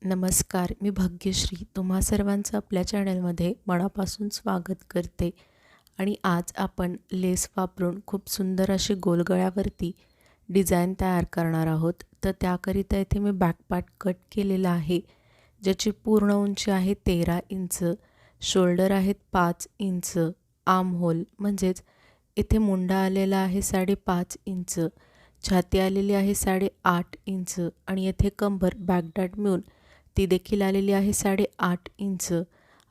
नमस्कार, मी भाग्यश्री तुम्हा सर्वांचं आपल्या चॅनलमध्ये मनापासून स्वागत करते. आणि आज आपण लेस वापरून खूप सुंदर अशी गोलगळ्यावरती डिझाईन तयार करणार आहोत. तर त्याकरिता इथे मी बॅकपार्ट कट केलेला आहे, ज्याची पूर्ण उंची आहे 13 इंच, शोल्डर आहेत 5 इंच, आर्म होल म्हणजेच इथे मुंडा आलेला आहे 5.5 इंच, छाती आलेली आहे 8.5 इंच आणि येथे कंबर बॅकडाट मिळून ती देखील आलेली आहे 8.5 इंच.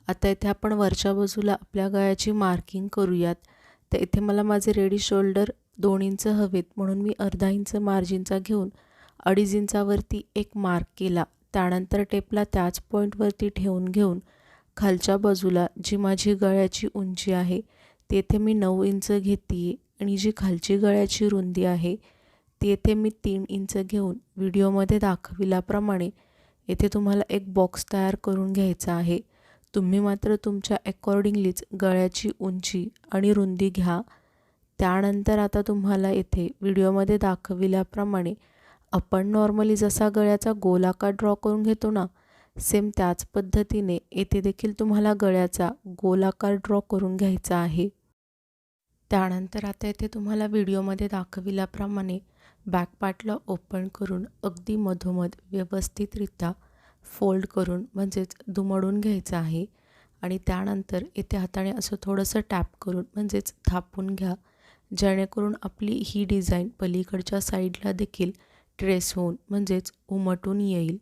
आता इथे आपण वरच्या बाजूला आपल्या गळ्याची मार्किंग करूयात. तर इथे मला माझे रेडी शोल्डर 2 इंच हवेत, म्हणून मी अर्धा इंच मार्जिनचा घेऊन 2.5 इंचावरती एक मार्क केला. त्यानंतर टेपला त्याच पॉईंटवरती ठेवून घेऊन खालच्या बाजूला जी माझी गळ्याची उंची आहे ती येथे मी 9 इंच घेते आणि जी खालची गळ्याची रुंदी आहे ती येथे मी 3 इंच घेऊन व्हिडिओमध्ये दाखविल्याप्रमाणे येथे तुम्हाला एक बॉक्स तयार करून घ्यायचा आहे. तुम्ही मात्र तुमच्या अकॉर्डिंगलीच गळ्याची उंची आणि रुंदी घ्या. त्यानंतर आता तुम्हाला येथे व्हिडिओमध्ये दाखविल्याप्रमाणे आपण नॉर्मली जसा गळ्याचा गोलाकार ड्रॉ करून घेतो ना, सेम त्याच पद्धतीने येथे देखील तुम्हाला गळ्याचा गोलाकार ड्रॉ करून घ्यायचा आहे. त्यानंतर आता येथे तुम्हाला व्हिडिओमध्ये दाखविल्याप्रमाणे बॅक पार्टला ओपन करून अगदी मधोमध व्यवस्थितरित्या फोल्ड करून म्हणजेच दुमडून घ्यायचं आहे. आणि त्यानंतर येथे हाताने असं थोडंसं टॅप करून म्हणजेच थापून घ्या, जेणेकरून आपली ही डिझाईन पलीकडच्या साईडला देखील ट्रेस होऊन म्हणजेच उमटून येईल.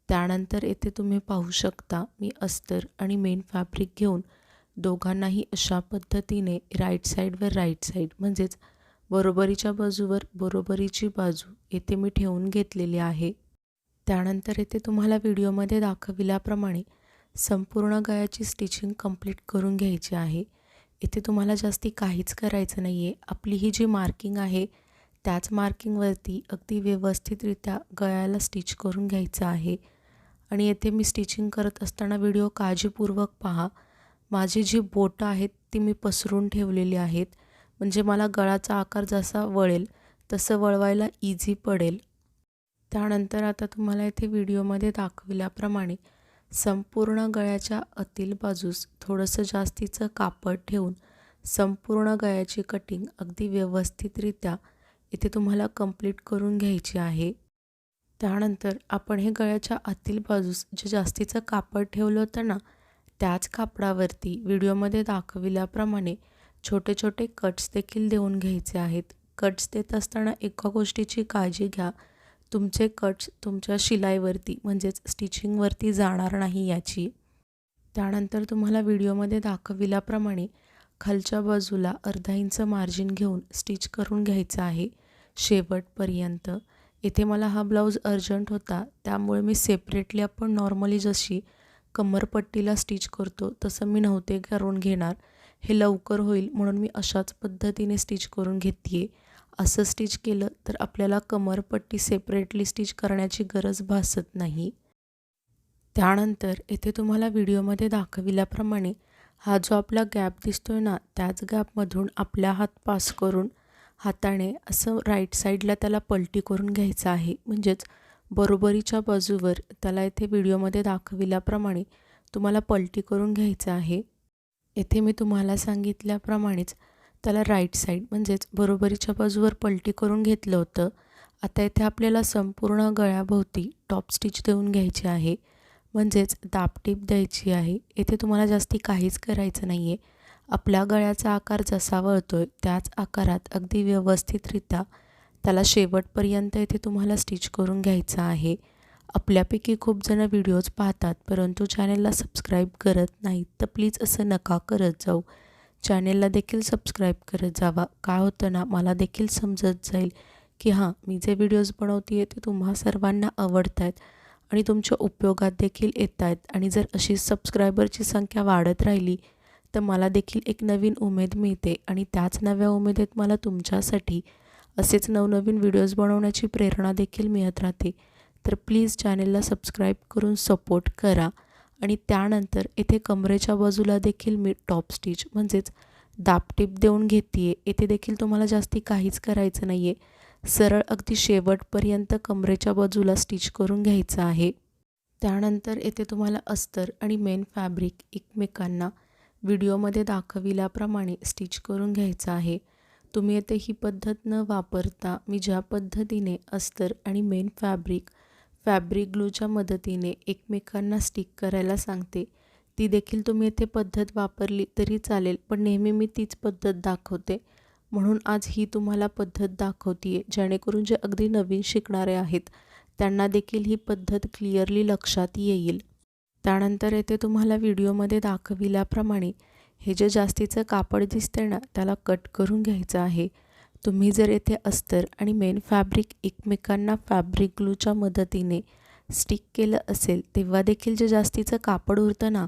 त्यानंतर येथे तुम्ही पाहू शकता मी अस्तर आणि मेन फॅब्रिक घेऊन दोघांनाही अशा पद्धतीने राईट साईड म्हणजेच बरोबरीच्या बाजूवर बरोबरीची बाजू येथे मी ठेवून घेतलेली आहे. त्यानंतर येथे तुम्हाला व्हिडिओमध्ये दाखविल्याप्रमाणे संपूर्ण गळ्याची स्टिचिंग कंप्लीट करून घ्यायची आहे. इथे तुम्हाला जास्ती काहीच करायचं नाही आहे. आपली ही जी मार्किंग आहे त्याच मार्किंगवरती अगदी व्यवस्थितरित्या गळ्याला स्टिच करून घ्यायचं आहे. आणि येथे मी स्टिचिंग करत असताना व्हिडिओ काळजीपूर्वक पहा. माझी जी बोटं आहेत ती मी पसरून ठेवलेली आहेत, म्हणजे मला गळाचा आकार जसा वळेल तसं वळवायला इझी पडेल. त्यानंतर आता तुम्हाला इथे व्हिडिओमध्ये दाखविल्याप्रमाणे संपूर्ण गळ्याच्या आतील बाजूस थोडंसं जास्तीचं कापड ठेवून संपूर्ण गळ्याची कटिंग अगदी व्यवस्थितरित्या इथे तुम्हाला कंप्लीट करून घ्यायची आहे. त्यानंतर आपण हे गळ्याच्या आतील बाजूस जे जास्तीचं कापड ठेवलं होतं ना, त्याच कापडावरती व्हिडिओमध्ये दाखविल्याप्रमाणे छोटे छोटे कट्स देखील देऊन घ्यायचे आहेत. कट्स देत असताना एका गोष्टीची काळजी घ्या, तुमचे कट्स तुमच्या शिलाईवरती म्हणजेच स्टिचिंगवरती जाणार नाही याची. त्यानंतर तुम्हाला व्हिडिओमध्ये दाखविल्याप्रमाणे खालच्या बाजूला अर्धा इंच मार्जिन घेऊन स्टिच करून घ्यायचं आहे शेवटपर्यंत. इथे मला हा ब्लाऊज अर्जंट होता, त्यामुळे मी सेपरेटली आपण नॉर्मली जशी कमरपट्टीला स्टिच करतो तसं मी नव्हते करून घेणार. हे लवकर होईल म्हणून मी अशाच पद्धतीने स्टिच करून घेते आहे. असं स्टिच केलं तर आपल्याला कमरपट्टी सेपरेटली स्टिच करण्याची गरज भासत नाही. त्यानंतर इथे तुम्हाला व्हिडिओमध्ये दाखविल्याप्रमाणे हा जो आपला गॅप दिसतोय ना, त्याच गॅपमधून आपला हात पास करून हाताने असं राईट साईडला त्याला पलटी करून घ्यायचं आहे, म्हणजेच बरोबरीच्या बाजूवर त्याला इथे व्हिडिओमध्ये दाखविल्याप्रमाणे तुम्हाला पलटी करून घ्यायचं आहे. येथे मी तुम्हाला सांगितल्याप्रमाणेच त्याला राईट साईड म्हणजेच बरोबरीच्या बाजूवर पलटी करून घेतलं होतं. आता इथे आपल्याला संपूर्ण गळ्याभोवती टॉप स्टिच देऊन घ्यायची आहे, म्हणजेच दाबटीप द्यायची आहे. येथे तुम्हाला जास्ती काहीच करायचं नाही आहे. आपल्या गळ्याचा आकार जसा वळतोय त्याच आकारात अगदी व्यवस्थितरित्या त्याला शेवटपर्यंत इथे तुम्हाला स्टिच करून घ्यायचं आहे. आपल्यापैकी खूप जण व्हिडिओज पाहतात परंतु चॅनेलला सबस्क्राईब करत नाहीत, तर प्लीज असं नका करत जाऊ. चॅनेलला देखील सबस्क्राईब करत जावा. काय होतं ना, मला देखील समजत जाईल की हां, मी जे व्हिडिओज बनवते आहे ते तुम्हा सर्वांना आवडत आहेत आणि तुमच्या उपयोगात देखील येत आहेत. आणि जर अशी सबस्क्रायबरची संख्या वाढत राहिली तर मला देखील एक नवीन उमेद मिळते आणि त्याच नव्या उमेदीत मला तुमच्यासाठी असेच नवनवीन व्हिडिओज बनवण्याची प्रेरणा देखील मिळत राहते. तर प्लीज चॅनेलला सबस्क्राईब करून सपोर्ट करा. आणि त्यानंतर येथे कमरेच्या बाजूला देखील मी टॉप स्टिच म्हणजेच दाबटीप देऊन घेते आहे. येथे देखील तुम्हाला जास्ती काहीच करायचं नाही आहे. सरळ अगदी शेवटपर्यंत कमरेच्या बाजूला स्टिच करून घ्यायचं आहे. त्यानंतर येथे तुम्हाला अस्तर आणि मेन फॅब्रिक एकमेकांना व्हिडिओमध्ये दाखविल्याप्रमाणे स्टिच करून घ्यायचं आहे. तुम्ही येथे ही पद्धत न वापरता मी ज्या पद्धतीने अस्तर आणि मेन फॅब्रिक ग्लूच्या मदतीने एकमेकांना स्टिक करायला सांगते ती देखील तुम्ही येथे पद्धत वापरली तरी चालेल, पण नेहमी मी तीच पद्धत दाखवते. म्हणून आज ही तुम्हाला पद्धत दाखवते जेणेकरून जे अगदी नवीन शिकणारे आहेत त्यांना देखील ही पद्धत क्लिअरली लक्षात येईल. त्यानंतर येथे तुम्हाला व्हिडिओमध्ये दाखविल्याप्रमाणे हे जे जास्तीचं कापड दिसते ना त्याला कट करून घ्यायचं आहे. तुम्ही जर येथे अस्तर आणि मेन फॅब्रिक एकमेकांना फॅब्रिक ग्लूच्या मदतीने स्टिक केलं असेल तेव्हा देखील जे जास्तीचं कापड उरतं ना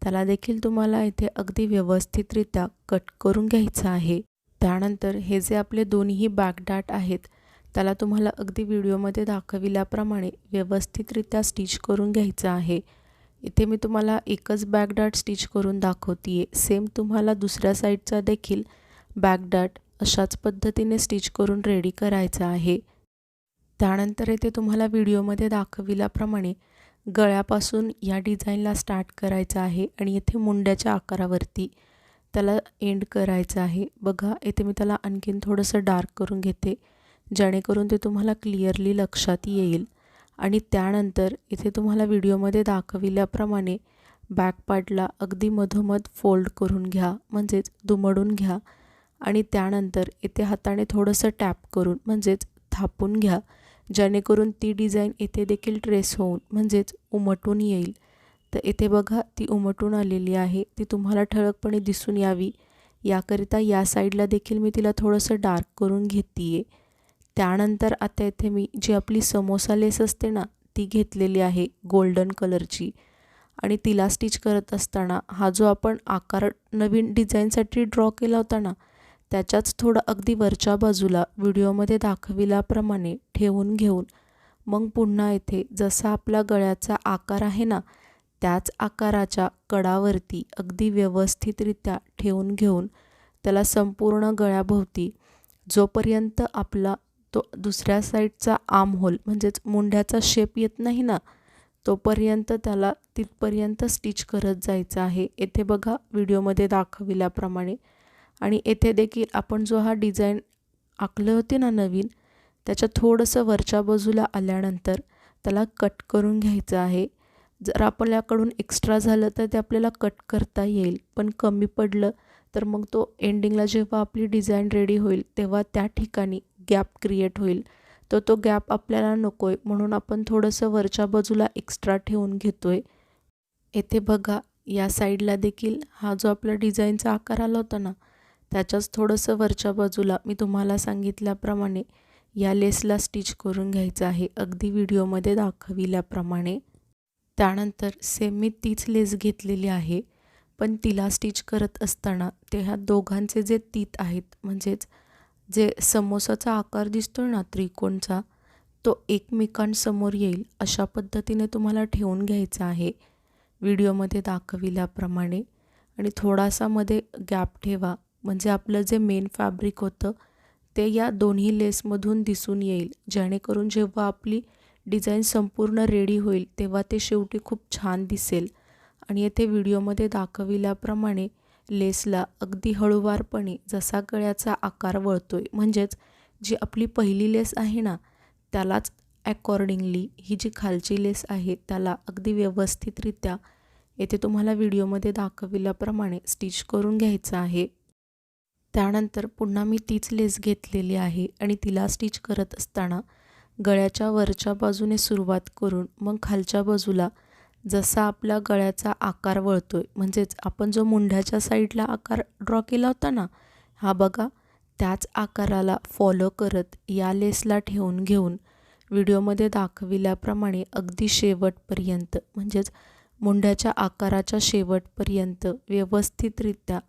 त्याला देखील तुम्हाला इथे अगदी व्यवस्थितरित्या कट करून घ्यायचं आहे. त्यानंतर हे जे आपले दोन्ही बॅकडाट आहेत त्याला तुम्हाला अगदी व्हिडिओमध्ये दाखविल्याप्रमाणे व्यवस्थितरित्या स्टिच करून घ्यायचं आहे. इथे मी तुम्हाला एकच बॅकडाट स्टिच करून दाखवते आहे. सेम तुम्हाला दुसऱ्या साईडचा देखील बॅकडाट अशाच पद्धतीने स्टिच करून रेडी करायचा आहे. त्यानंतर इथे तुम्हाला व्हिडिओमध्ये दाखविल्याप्रमाणे गळ्यापासून या डिझाईनला स्टार्ट करायचं आहे आणि इथे मुंड्याच्या आकारावरती त्याला एंड करायचं आहे. बघा इथे मी त्याला आणखीन थोडंसं डार्क करून घेते जेणेकरून ते तुम्हाला क्लिअरली लक्षात येईल. आणि त्यानंतर इथे तुम्हाला व्हिडिओमध्ये दाखविल्याप्रमाणे बॅक पार्टला अगदी मधोमध फोल्ड करून घ्या, म्हणजेच दुमडून घ्या आणि त्यानंतर इथे हाताने थोडंसं टॅप करून म्हणजेच थापून घ्या जेणेकरून ती डिझाईन इथे देखील ट्रेस होऊन म्हणजेच उमटून येईल. तर इथे बघा ती उमटून आलेली आहे. ती तुम्हाला ठळकपणे दिसून यावी याकरिता या साईडला देखील मी तिला थोडंसं डार्क करून घेते आहे. त्यानंतर आता इथे मी जी आपली समोसा लेस असते ना ती घेतलेली आहे गोल्डन कलरची आणि तिला स्टिच करत असताना हा जो आपण आकार नवीन डिझाईनसाठी ड्रॉ केला होता ना त्याच्याच थोडं अगदी वरच्या बाजूला व्हिडिओमध्ये दाखविल्याप्रमाणे ठेवून घेऊन मग पुन्हा इथे जसा आपला गळ्याचा आकार आहे ना त्याच आकाराच्या कडावरती अगदी व्यवस्थितरित्या ठेवून घेऊन त्याला संपूर्ण गळ्याभोवती जोपर्यंत आपला तो दुसऱ्या साईडचा आर्म होल म्हणजेच मुंड्याचा शेप येत नाही ना तोपर्यंत त्याला तिथपर्यंत स्टिच करत जायचं आहे. येथे बघा व्हिडिओमध्ये दाखविल्याप्रमाणे आणि येथे देखील आपण जो हा डिझाईन आखले होते ना नवीन त्याच्या थोडंसं वरच्या बाजूला आल्यानंतर त्याला कट करून घ्यायचं आहे. जर आपल्याकडून एक्स्ट्रा झालं तर ते आपल्याला कट करता येईल, पण कमी पडलं तर मग तो एंडिंगला जेव्हा आपली डिझाईन रेडी होईल तेव्हा त्या ठिकाणी गॅप क्रिएट होईल. तर तो गॅप आपल्याला नको आहे म्हणून आपण थोडंसं वरच्या बाजूला एक्स्ट्रा ठेवून घेतो आहे. येथे बघा या साईडला देखील हा जो आपला डिझाईनचा आकार आला होता ना त्याच्याच थोडंसं वरच्या बाजूला मी तुम्हाला सांगितल्याप्रमाणे या लेसला स्टिच करून घ्यायचं आहे अगदी व्हिडिओमध्ये दाखविल्याप्रमाणे. त्यानंतर सेम मी तीच लेस घेतलेली आहे, पण तिला स्टिच करत असताना ते ह्या दोघांचे जे तीत आहेत म्हणजेच जे समोसाचा आकार दिसतो ना त्रिकोणचा तो एकमेकांसमोर येईल अशा पद्धतीने तुम्हाला ठेवून घ्यायचा आहे व्हिडिओमध्ये दाखविल्याप्रमाणे. आणि थोडासा मध्ये गॅप ठेवा म्हणजे आपलं जे मेन फॅब्रिक होतं ते या दोन्ही लेसमधून दिसून येईल जेणेकरून जेव्हा आपली डिझाईन संपूर्ण रेडी होईल तेव्हा ते शेवटी खूप छान दिसेल. आणि येथे व्हिडिओमध्ये दाखविल्याप्रमाणे लेसला अगदी हळूवारपणे जसा गळ्याचा आकार वळतोय म्हणजेच जी आपली पहिली लेस आहे ना त्यालाच अकॉर्डिंगली ही जी खालची लेस आहे त्याला अगदी व्यवस्थितरित्या येथे तुम्हाला व्हिडिओमध्ये दाखविल्याप्रमाणे स्टिच करून घ्यायचं आहे. त्यानंतर पुन्हा मी तीच लेस घेतलेली आहे आणि तिला स्टिच करत असताना गळ्याच्या वरच्या बाजूने सुरुवात करून मग खालच्या बाजूला जसा आपला गळ्याचा आकार वळतोय म्हणजेच आपण जो मुंड्याच्या साईडला आकार ड्रॉ केला होता ना हा बघा त्याच आकाराला फॉलो करत या लेसला ठेवून घेऊन व्हिडिओमध्ये दाखविल्याप्रमाणे अगदी शेवटपर्यंत म्हणजेच मुंड्याच्या आकाराच्या शेवटपर्यंत व्यवस्थितरित्या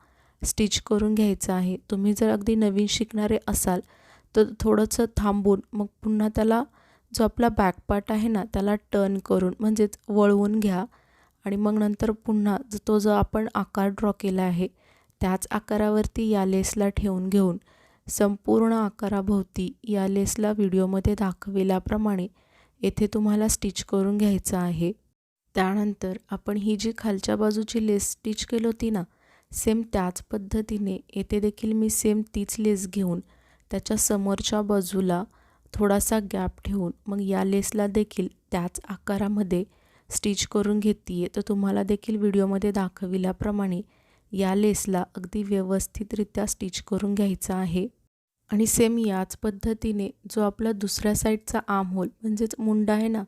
स्टिच करून घ्यायचं आहे. तुम्ही जर अगदी नवीन शिकणारे असाल तर थोडंसं थांबून मग पुन्हा त्याला जो आपला बॅक पार्ट आहे ना त्याला टर्न करून म्हणजेच वळवून घ्या आणि मग नंतर पुन्हा तो जो आपण आकार ड्रॉ केला आहे त्याच आकारावरती या लेसला ठेवून घेऊन संपूर्ण आकाराभोवती या लेसला व्हिडिओमध्ये दाखविल्याप्रमाणे येथे तुम्हाला स्टिच करून घ्यायचं आहे. त्यानंतर आपण ही जी खालच्या बाजूची लेस स्टिच केली होती ना, सेम त्याच पद्धतीने येथे देखील मी सेम तीच लेस घेऊन त्याच्या समोरच्या बाजूला थोडासा गॅप ठेवून मग या लेसला देखील त्याच आकारामध्ये स्टिच करून घेते आहे. तर तुम्हाला देखील व्हिडिओमध्ये दाखविल्याप्रमाणे या लेसला अगदी व्यवस्थितरित्या स्टिच करून घ्यायचा आहे. आणि सेम याच पद्धतीने जो आपला दुसऱ्या साईडचा आर्म होल म्हणजेच मुंडा आहे ना,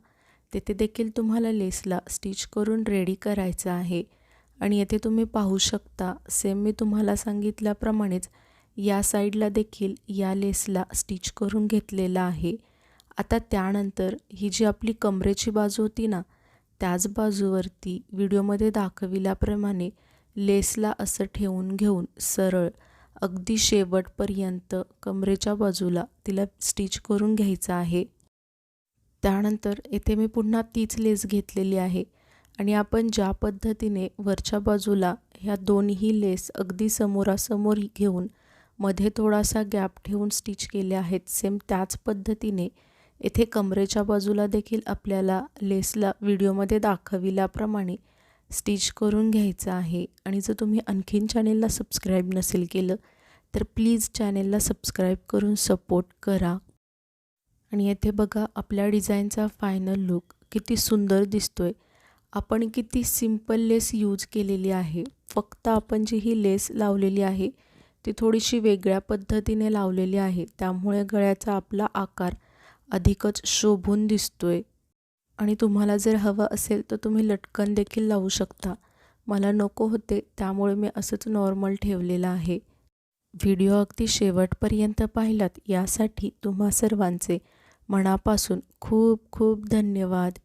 तेथे देखील तुम्हाला लेसला स्टिच करून रेडी करायचं आहे. आणि येथे तुम्ही पाहू शकता सेम मी तुम्हाला सांगितल्याप्रमाणेच या साईडला देखील या लेसला स्टिच करून घेतलेलं आहे. आता त्यानंतर ही जी आपली कमरेची बाजू होती ना, त्याच बाजूवरती व्हिडिओमध्ये दाखविल्याप्रमाणे लेसला असं ठेवून घेऊन सरळ अगदी शेवटपर्यंत कमरेच्या बाजूला तिला स्टिच करून घ्यायचं आहे. त्यानंतर येथे मी पुन्हा तीच लेस घेतलेली आहे आणि आपण ज्या पद्धतीने वरच्या बाजूला ह्या दोन्ही लेस अगदी समोरासमोर घेऊन मध्ये थोडासा गॅप ठेवून स्टिच केले आहेत, सेम त्याच पद्धतीने येथे कमरेच्या बाजूला देखील आपल्याला लेसला व्हिडिओमध्ये दाखविल्याप्रमाणे स्टिच करून घ्यायचं आहे. आणि जर तुम्ही आणखीन चॅनेलला सबस्क्राईब नसेल केलं तर प्लीज चॅनेलला सबस्क्राईब करून सपोर्ट करा. आणि येथे बघा आपल्या डिझाईनचा फायनल लुक किती सुंदर दिसतोय. आपण किती सिंपल लेस यूज केलेली आहे. फक्त आपण जी ही लेस लावलेली आहे ती थोडीशी वेगळ्या पद्धतीने लावलेली आहे, त्यामुळे गळ्याचा आपला आकार अधिकच शोभून दिसतोय. आणि तुम्हाला जर हवं असेल तर तुम्ही लटकन देखील लावू शकता. मला नको होते त्यामुळे मी असंच नॉर्मल ठेवलेलं आहे. व्हिडिओ अगदी शेवटपर्यंत पाहिलात यासाठी तुम्हा सर्वांचे मनापासून खूप खूप धन्यवाद.